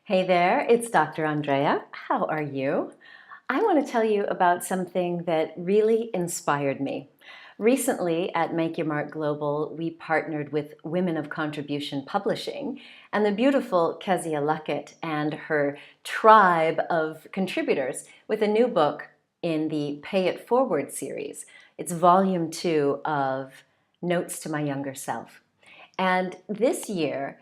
Hey there, it's Dr. Andrea. How are you? I want to tell you about something that really inspired me. Recently at Make Your Mark Global, we partnered with Women of Contribution Publishing and the beautiful Kezia Luckett and her tribe of contributors with a new book in the Pay It Forward series. It's volume 2 of Notes to My Younger Self. And this year,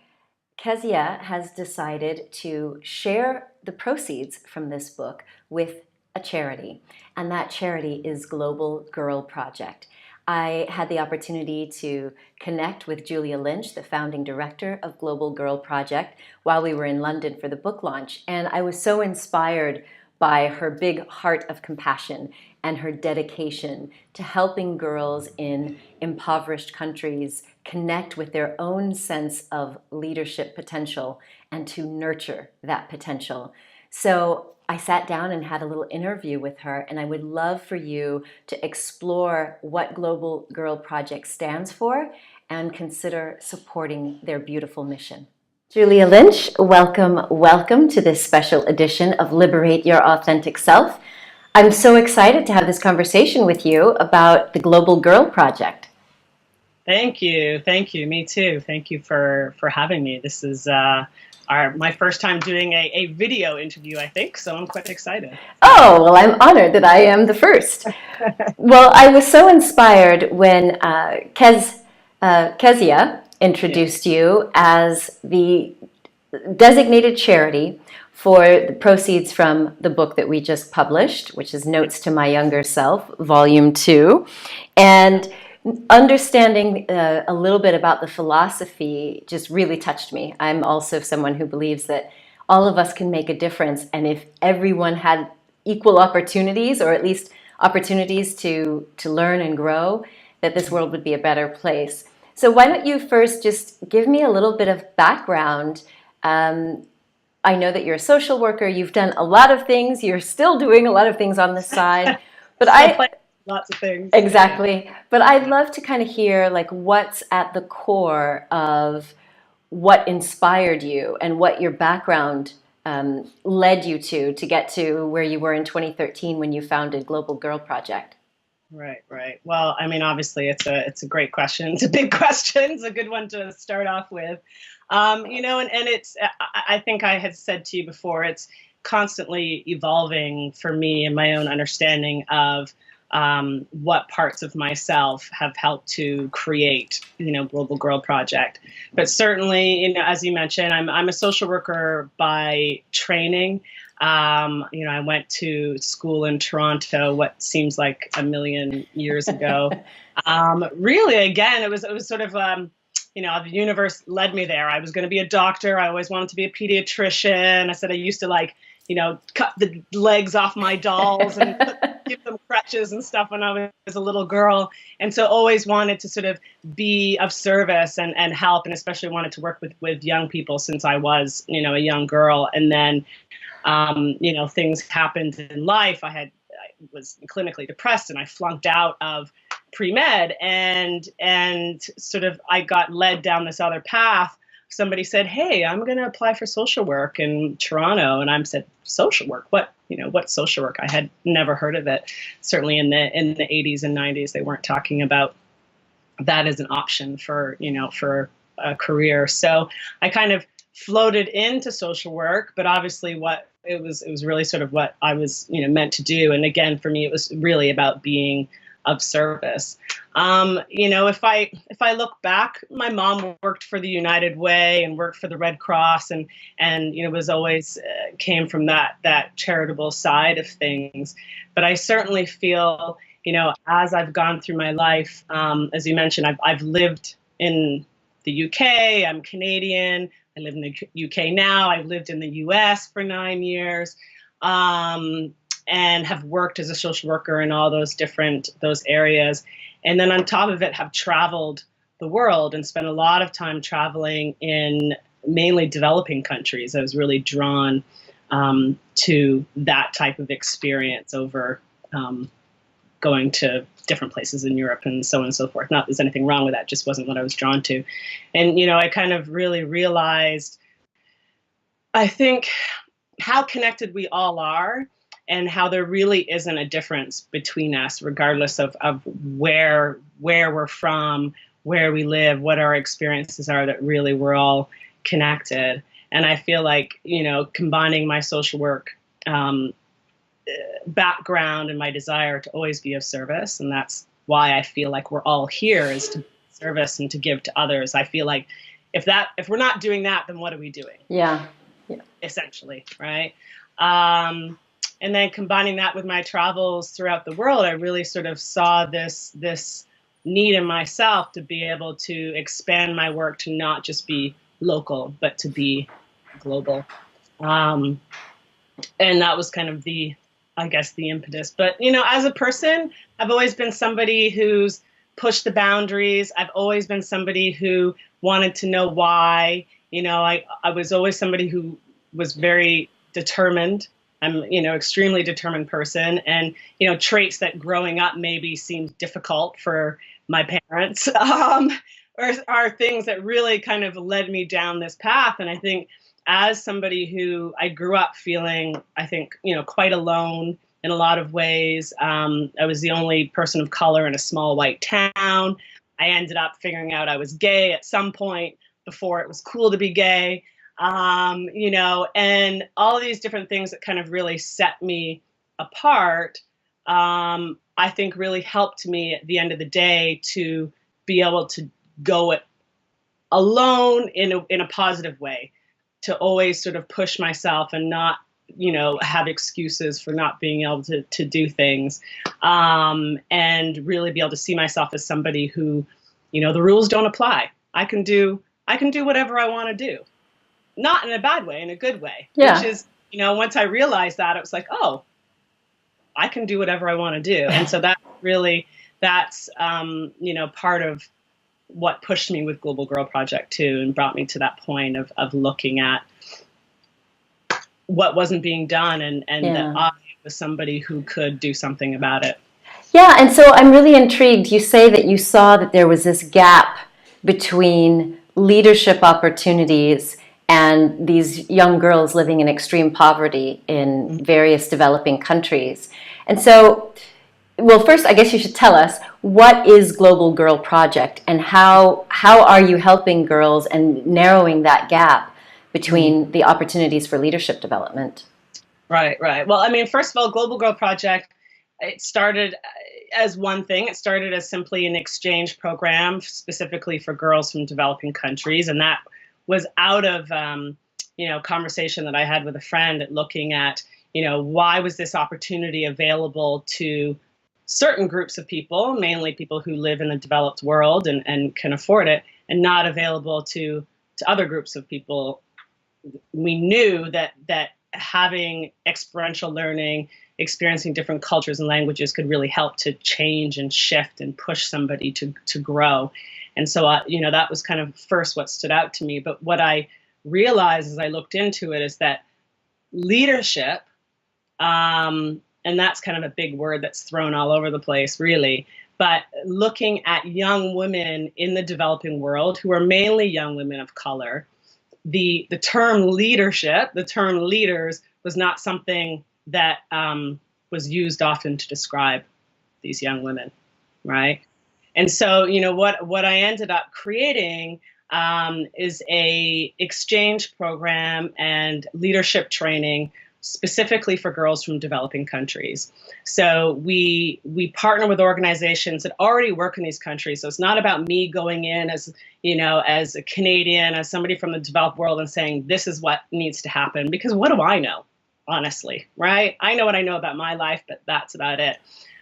Kezia has decided to share the proceeds from this book with a charity, and that charity is Global Girl Project. I had the opportunity to connect with Julia Lynch, the founding director of Global Girl Project, while we were in London for the book launch, and I was so inspired by her big heart of compassion and her dedication to helping girls in impoverished countries connect with their own sense of leadership potential and to nurture that potential. So I sat down and had a little interview with her, and I would love for you to explore what Global Girl Project stands for and consider supporting their beautiful mission. Julia Lynch, welcome to this special edition of Liberate Your Authentic Self. I'm so excited to have this conversation with you about the Global Girl Project. Thank you. Me too. Thank you for having me. This is my first time doing a video interview, I think, so I'm quite excited. Oh, well, I'm honored that I am the first. Well, I was so inspired when Kezia introduced you as the designated charity for the proceeds from the book that we just published, which is Notes to My Younger Self, Volume 2. And understanding a little bit about the philosophy just really touched me. I'm also someone who believes that all of us can make a difference, and if everyone had equal opportunities, or at least opportunities to learn and grow, that this world would be a better place. So why don't you first just give me a little bit of background. I know that you're a social worker. You've done a lot of things. You're still doing a lot of things on the side. But lots of things. Exactly. But I'd love to kind of hear like what's at the core of what inspired you and what your background led you to get to where you were in 2013 when you founded Global Girl Project. Right. Well, I mean, obviously, it's a great question. It's a big question. It's a good one to start off with. And it's, I think I had said to you before, it's constantly evolving for me and my own understanding of what parts of myself have helped to create, Global Girl Project. But certainly, as you mentioned, I'm a social worker by training. I went to school in Toronto, what seems like a million years ago. Really, again, it was sort of, the universe led me there. I was going to be a doctor. I always wanted to be a pediatrician. I said I used to cut the legs off my dolls and give them crutches and stuff when I was a little girl. And so always wanted to sort of be of service and help, and especially wanted to work with young people since I was, a young girl. And then, things happened in life. I was clinically depressed and I flunked out of pre-med and sort of I got led down this other path. Somebody said, "Hey, I'm going to apply for social work in Toronto." And I said, "Social work? What social work?" I had never heard of it. Certainly in the 80s and 90s, they weren't talking about that as an option for a career. So I kind of floated into social work, but obviously it was really sort of what I was, meant to do. And again, for me, it was really about being of service. If I look back, my mom worked for the United Way and worked for the Red Cross, and was always came from that charitable side of things. But I certainly feel, as I've gone through my life, as you mentioned, I've lived in the UK. I'm Canadian. I live in the UK now. I've lived in the US for 9 years. And have worked as a social worker in all those areas. And then on top of it, have traveled the world and spent a lot of time traveling in mainly developing countries. I was really drawn to that type of experience over going to different places in Europe and so on and so forth. Not that there's anything wrong with that, just wasn't what I was drawn to. And, I kind of really realized I think how connected we all are, and how there really isn't a difference between us, regardless of where we're from, where we live, what our experiences are, that really we're all connected. And I feel like, combining my social work background and my desire to always be of service, and that's why I feel like we're all here, is to service and to give to others. I feel like if we're not doing that, then what are we doing? Yeah. Yeah. Essentially, right? And then combining that with my travels throughout the world, I really sort of saw this need in myself to be able to expand my work to not just be local, but to be global. And that was kind of the impetus. But, as a person, I've always been somebody who's pushed the boundaries. I've always been somebody who wanted to know why. I was always somebody who was very determined. I'm, extremely determined person, and, traits that growing up maybe seemed difficult for my parents, are things that really kind of led me down this path. And I think, as somebody who I grew up feeling, I think, quite alone in a lot of ways. I was the only person of color in a small white town. I ended up figuring out I was gay at some point before it was cool to be gay. And all of these different things that kind of really set me apart, I think really helped me at the end of the day to be able to go it alone in a positive way, to always sort of push myself and not, have excuses for not being able to do things, and really be able to see myself as somebody who, the rules don't apply. I can do whatever I want to do. Not in a bad way, in a good way. Yeah. Which is, once I realized that, it was like, oh, I can do whatever I want to do. And so that's part of what pushed me with Global Girl Project too, and brought me to that point of looking at what wasn't being done, and that I was somebody who could do something about it. Yeah, and so I'm really intrigued. You say that you saw that there was this gap between leadership opportunities and these young girls living in extreme poverty in various developing countries. And so, well, first, I guess you should tell us, what is Global Girl Project, and how are you helping girls and narrowing that gap between the opportunities for leadership development? Right. Well, I mean, first of all, Global Girl Project, it started as one thing. It started as simply an exchange program specifically for girls from developing countries, and that was out of conversation that I had with a friend, looking at why was this opportunity available to certain groups of people, mainly people who live in the developed world and can afford it, and not available to other groups of people. We knew that having experiential learning, experiencing different cultures and languages could really help to change and shift and push somebody to grow. And so, that was kind of first what stood out to me. But what I realized as I looked into it is that leadership, and that's kind of a big word that's thrown all over the place, really, but looking at young women in the developing world, who are mainly young women of color, the term leadership, the term leaders, was not something that was used often to describe these young women, right? And so, what I ended up creating is a exchange program and leadership training specifically for girls from developing countries. So we partner with organizations that already work in these countries. So it's not about me going in as, as a Canadian, as somebody from the developed world, and saying, this is what needs to happen. Because what do I know, honestly, right? I know what I know about my life, but that's about it.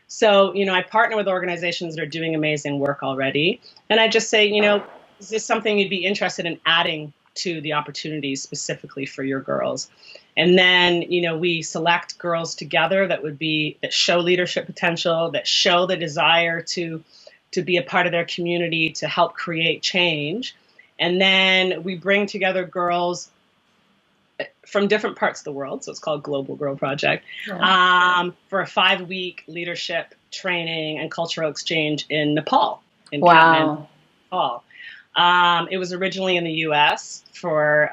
So, I partner with organizations that are doing amazing work already. And I just say, is this something you'd be interested in adding to the opportunities specifically for your girls? And then, we select girls together that show leadership potential, that show the desire to be a part of their community, to help create change. And then we bring together girls from different parts of the world. So it's called Global Girl Project, for a 5-week leadership training and cultural exchange in Nepal, in Wow. Nepal. It was originally in the U.S. for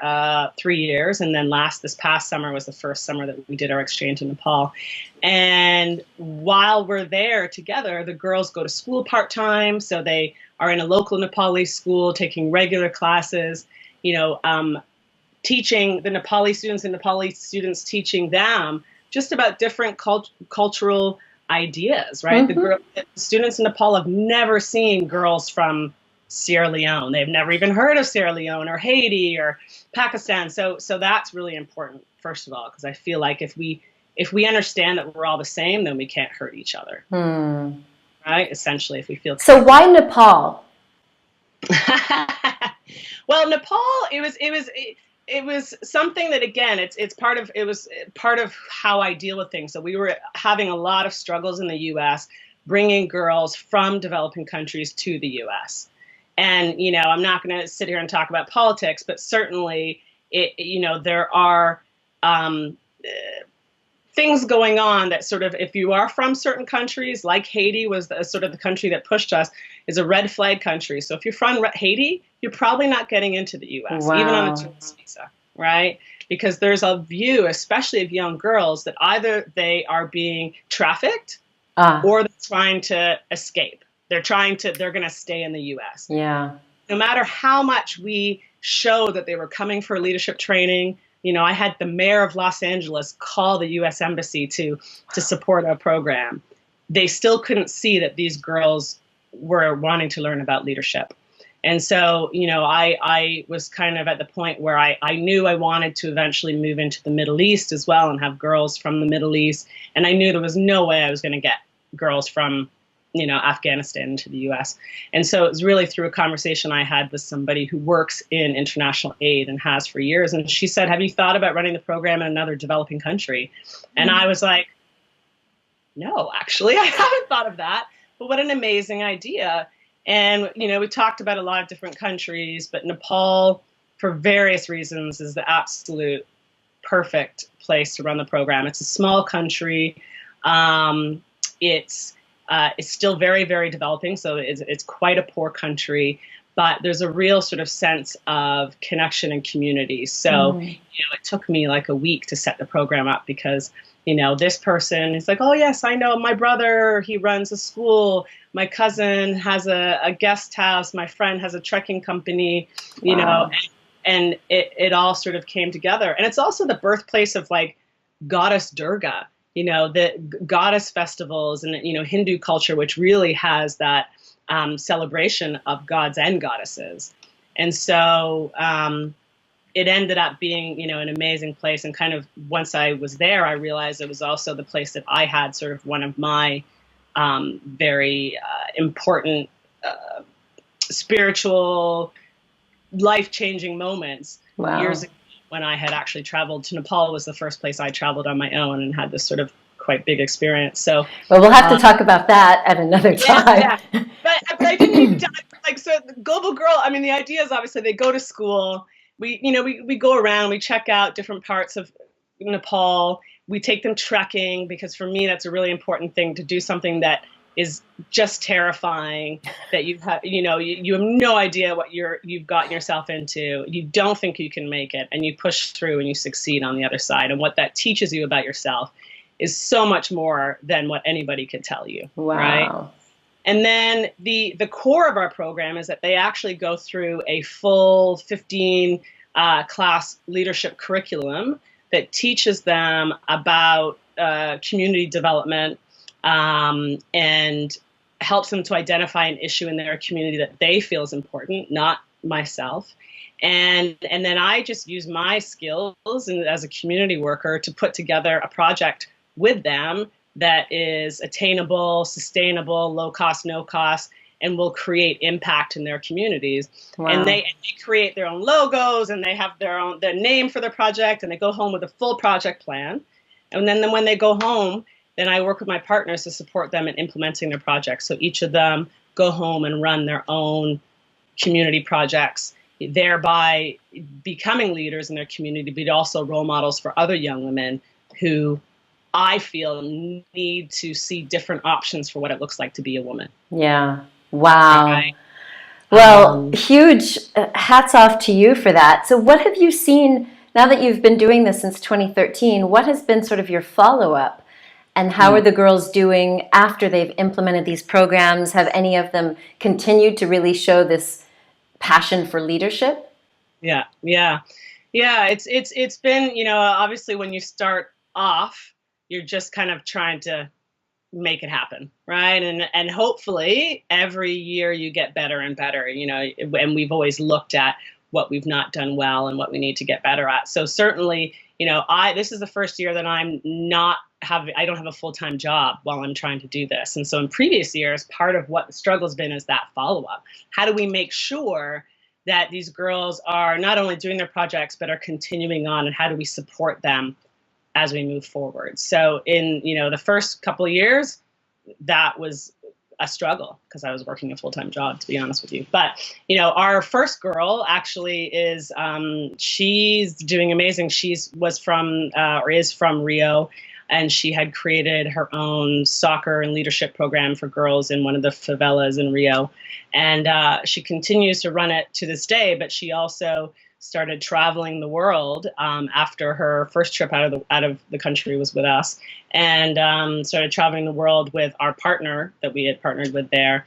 3 years, and then this past summer was the first summer that we did our exchange in Nepal. And while we're there together, the girls go to school part-time, so they are in a local Nepali school, taking regular classes, you know, teaching the Nepali students and Nepali students teaching them just about different cultural ideas, right? Mm-hmm. The students in Nepal have never seen girls from Sierra Leone. They've never even heard of Sierra Leone or Haiti or Pakistan. So that's really important, first of all, because I feel like if we understand that we're all the same, then we can't hurt each other, Hmm. right? Essentially, if we feel So connected. why Nepal? Well, Nepal, it was something that, again, it was part of how I deal with things. So we were having a lot of struggles in the U.S. bringing girls from developing countries to the U.S. And I'm not going to sit here and talk about politics, but certainly there are um, things going on that sort of, if you are from certain countries, like Haiti was sort of the country that pushed us, is a red flag country. So if you're from Haiti, you're probably not getting into the U.S., even on a Wow. tourist visa, right? Because there's a view, especially of young girls, that either they are being trafficked Ah, or they're trying to escape. They're going to stay in the U.S. yeah. No matter how much we show that they were coming for leadership training. I had the mayor of Los Angeles call the U.S. Embassy to support our program. They still couldn't see that these girls were wanting to learn about leadership. And so, I was kind of at the point where I knew I wanted to eventually move into the Middle East as well and have girls from the Middle East. And I knew there was no way I was going to get girls from, Afghanistan into the U.S. And so it was really through a conversation I had with somebody who works in international aid and has for years. And she said, have you thought about running the program in another developing country? And I was like, no, actually, I haven't thought of that. But what an amazing idea. And, we talked about a lot of different countries, but Nepal, for various reasons, is the absolute perfect place to run the program. It's a small country. It's still very, very developing, so it's quite a poor country, but there's a real sort of sense of connection and community. So, Mm. it took me like a week to set the program up because, this person is like, oh, yes, I know my brother, he runs a school. My cousin has a guest house. My friend has a trekking company, Wow. and it all sort of came together. And it's also the birthplace of like goddess Durga, the goddess festivals and, Hindu culture, which really has that celebration of gods and goddesses. And so it ended up being, an amazing place. And kind of once I was there, I realized it was also the place that I had sort of one of my very important spiritual, life-changing moments years Wow. ago when I had actually traveled to Nepal. Was the first place I traveled on my own and had this sort of quite big experience. So, Well, we'll have to uh, talk about that at another yeah, time. yeah. But I didn't even like, so the Gobbo Girl. I mean, the idea is obviously they go to school. We go around. We check out different parts of Nepal. We take them trekking because for me that's a really important thing, to do something that is just terrifying, that you have no idea what you've gotten yourself into. You don't think you can make it, and you push through and you succeed on the other side. And what that teaches you about yourself is so much more than what anybody could tell you, right? Wow. And then the core of our program is that they actually go through a full 15 class leadership curriculum that teaches them about community development, and helps them to identify an issue in their community that they feel is important, not myself. And then I just use my skills and as a community worker to put together a project with them that is attainable, sustainable, low cost, no cost, and will create impact in their communities. And Wow. they create their own logos, and they have their name for their project, and they go home with a full project plan. And then when they go home, then I work with my partners to support them in implementing their projects. So each of them go home and run their own community projects, thereby becoming leaders in their community, but also role models for other young women who I feel need to see different options for what it looks like to be a woman. Yeah. Wow. Right. Well, huge hats off to you for that. So, what have you seen now that you've been doing this since 2013? What has been sort of your follow up? And how are Mm. the girls doing after they've implemented these programs? Have any of them continued to really show this passion for leadership? Yeah, yeah, yeah. It's been, obviously when you start off, you're just kind of trying to make it happen, right? And hopefully every year you get better and better, and we've always looked at what we've not done well and what we need to get better at. So certainly, I this is the first year that I don't have a full-time job while I'm trying to do this. And so in previous years, part of what the struggle's been is that follow-up. How do we make sure that these girls are not only doing their projects but are continuing on, and how do we support them as we move forward? So in the first couple of years, that was a struggle because I was working a full-time job, to be honest with you. But our first girl actually she's doing amazing. She's was from or is from Rio, and she had created her own soccer and leadership program for girls in one of the favelas in Rio, and she continues to run it to this day. But she also started traveling the world after her first trip out of the country was with us, and started traveling the world with our partner that we had partnered with there,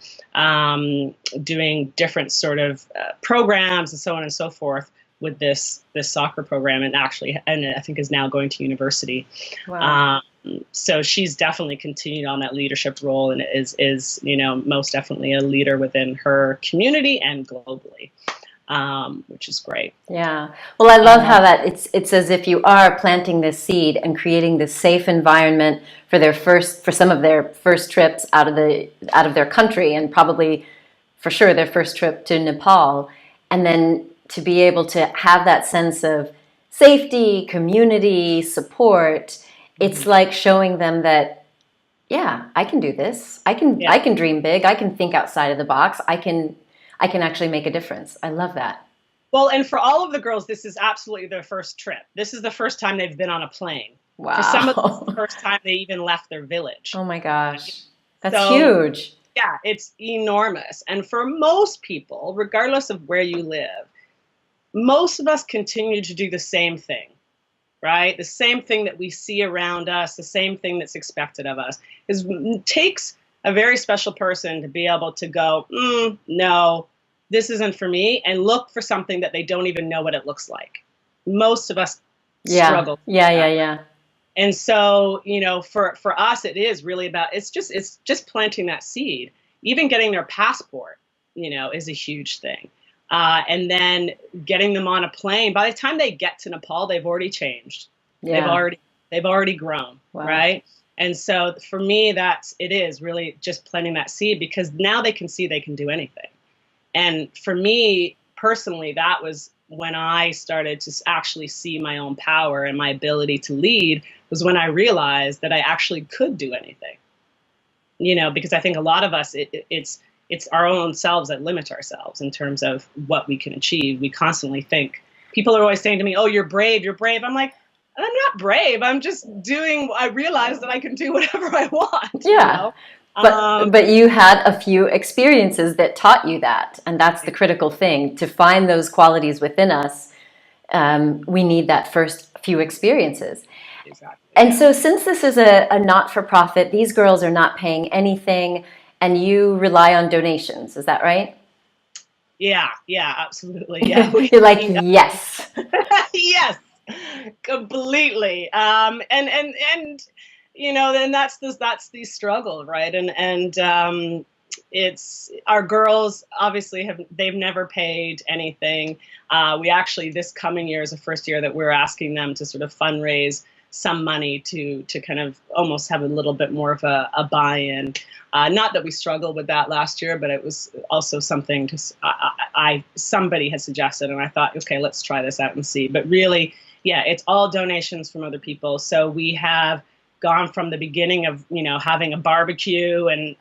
doing different sort of programs and so on and so forth with this soccer program, and I think is now going to university. Wow. So she's definitely continued on that leadership role, and is most definitely a leader within her community and globally. Which is great. Yeah. Well, I love how that it's as if you are planting this seed and creating this safe environment for some of their first trips out of their country, and probably for sure their first trip to Nepal, and then to be able to have that sense of safety, community, support. It's like showing them that, yeah, I can do this. Yeah. I can dream big. I can think outside of the box. I can actually make a difference. I love that. Well, and for all of the girls, this is absolutely their first trip. This is the first time they've been on a plane. For some of them, it's the Wow. first time they even left their village. Oh my gosh. That's So, huge. yeah, it's enormous. And for most people, regardless of where you live, most of us continue to do the same thing, right? The same thing that we see around us, the same thing that's expected of us. It takes a very special person to be able to go, no, this isn't for me, and look for something that they don't even know what it looks like. Most of us Yeah. struggle with Yeah, yeah, that. yeah. And so, for us, it is really about, it's just planting that seed. Even getting their passport, is a huge thing. And then getting them on a plane. By the time they get to Nepal, they've already changed. Yeah. They've already grown, Wow. right? And so for me, it is really just planting that seed, because now they can see they can do anything. And for me personally, that was when I started to actually see my own power and my ability to lead, was when I realized that I actually could do anything. Because I think a lot of us, it's our own selves that limit ourselves in terms of what we can achieve. We constantly think, people are always saying to me, "Oh, you're brave, you're brave." I'm like, I'm not brave. I'm just doing, I realize that I can do whatever I want. Yeah. But you had a few experiences that taught you that, and that's the critical thing. To find those qualities within us, we need that first few experiences. Exactly. And so since this is a not-for-profit, these girls are not paying anything, and you rely on donations. Is that right? Yeah, absolutely. Yeah. You're like, yes. Yes, completely. Then that's the struggle, right? It's our girls obviously they've never paid anything. We actually, this coming year is the first year that we're asking them to sort of fundraise some money to kind of almost have a little bit more of a buy-in. Not that we struggled with that last year, but it was also something somebody had suggested, and I thought, okay, let's try this out and see. But really, yeah, it's all donations from other people. So we have gone from the beginning of having a barbecue and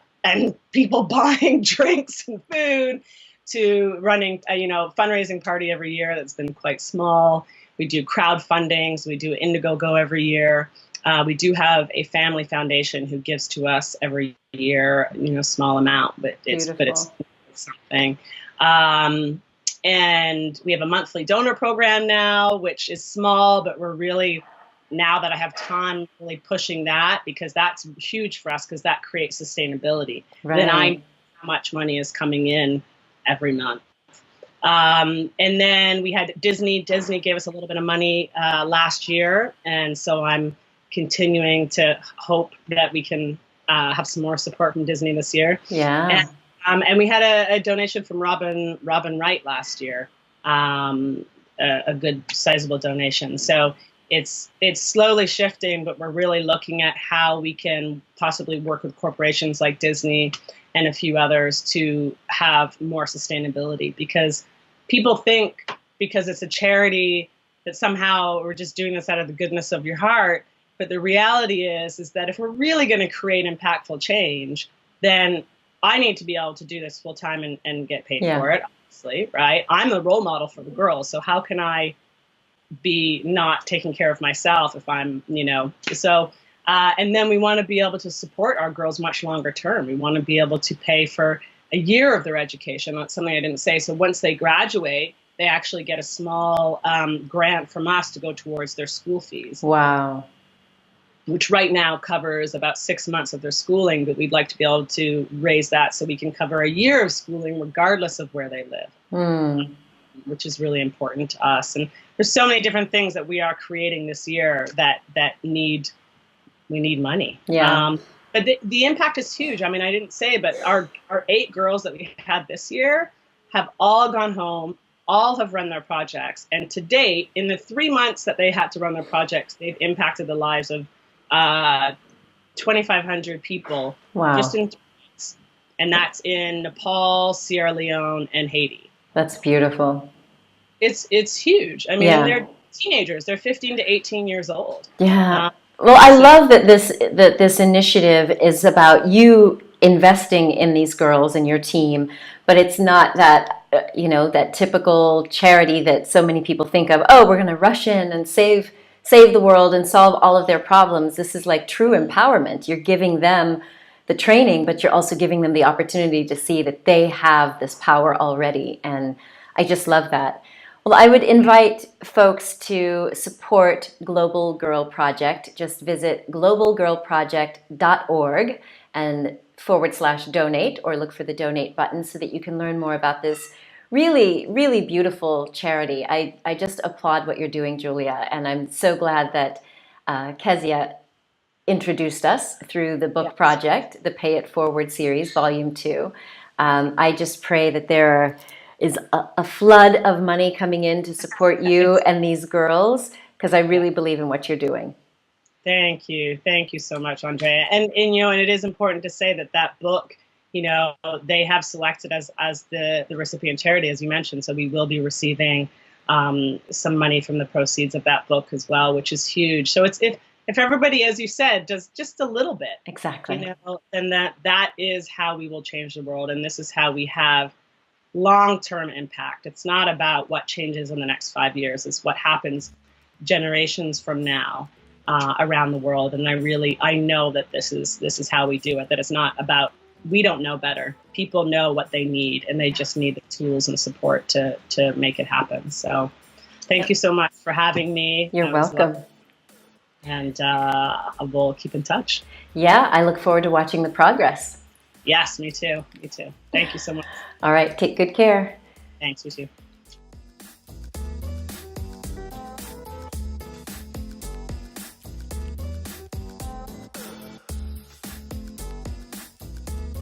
people buying drinks and food, to running a fundraising party every year that's been quite small. We do crowdfundings. We do Indiegogo every year. We do have a family foundation who gives to us every year, small amount, but it's something. And we have a monthly donor program now, which is small, but we're really, now that I have time, really pushing that, because that's huge for us, because that creates sustainability. Then I know Right. how much money is coming in every month. And then we had Disney. Disney gave us a little bit of money last year, and so I'm continuing to hope that we can have some more support from Disney this year. Yeah. And we had a donation from Robin Wright last year, a good sizable donation. So it's slowly shifting, but we're really looking at how we can possibly work with corporations like Disney and a few others to have more sustainability, because people think because it's a charity that somehow we're just doing this out of the goodness of your heart. But the reality is that if we're really going to create impactful change, then I need to be able to do this full time and get paid Yeah. for it, obviously, right? I'm the role model for the girls. So how can I be not taking care of myself if I'm, and then we want to be able to support our girls much longer term. We want to be able to pay for a year of their education. That's something I didn't say. So once they graduate, they actually get a small grant from us to go towards their school fees. Wow. Which right now covers about 6 months of their schooling, but we'd like to be able to raise that so we can cover a year of schooling regardless of where they live, which is really important to us. And there's so many different things that we are creating this year that we need money. Yeah. But the impact is huge. I mean, I didn't say, but our 8 girls that we had this year have all gone home, all have run their projects. And to date, in the 3 months that they had to run their projects, they've impacted the lives of 2,500 people. Wow. Just in 3 months. And that's in Nepal, Sierra Leone, and Haiti. That's beautiful. It's huge. I mean, Yeah. and they're teenagers. They're 15 to 18 years old. Yeah. Well, I love that this initiative is about you investing in these girls and your team, but it's not that that typical charity that so many people think of. Oh, we're going to rush in and save the world and solve all of their problems. This is like true empowerment. You're giving them the training, but you're also giving them the opportunity to see that they have this power already. And I just love that. Well, I would invite folks to support Global Girl Project. Just visit globalgirlproject.org and /donate, or look for the donate button so that you can learn more about this really, really beautiful charity. I just applaud what you're doing, Julia, and I'm so glad that Kezia introduced us through the book project, the Pay It Forward series, Volume 2. I just pray that there is a flood of money coming in to support you and these girls, because I really believe in what you're doing. Thank you so much, Andrea. And it is important to say that book, they have selected as the recipient charity, as you mentioned. So we will be receiving some money from the proceeds of that book as well, which is huge. So if everybody, as you said, does just a little bit, exactly, then that is how we will change the world, and this is how we have long-term impact. It's not about what changes in the next 5 years; it's what happens generations from now around the world. And I know that this is how we do it. That it's not about, we don't know better. People know what they need, and they just need the tools and support to make it happen. So, thank you so much for having me. You're welcome. And we'll keep in touch. Yeah, I look forward to watching the progress. Yes, me too. Thank you so much. All right, take good care. Thanks, you too.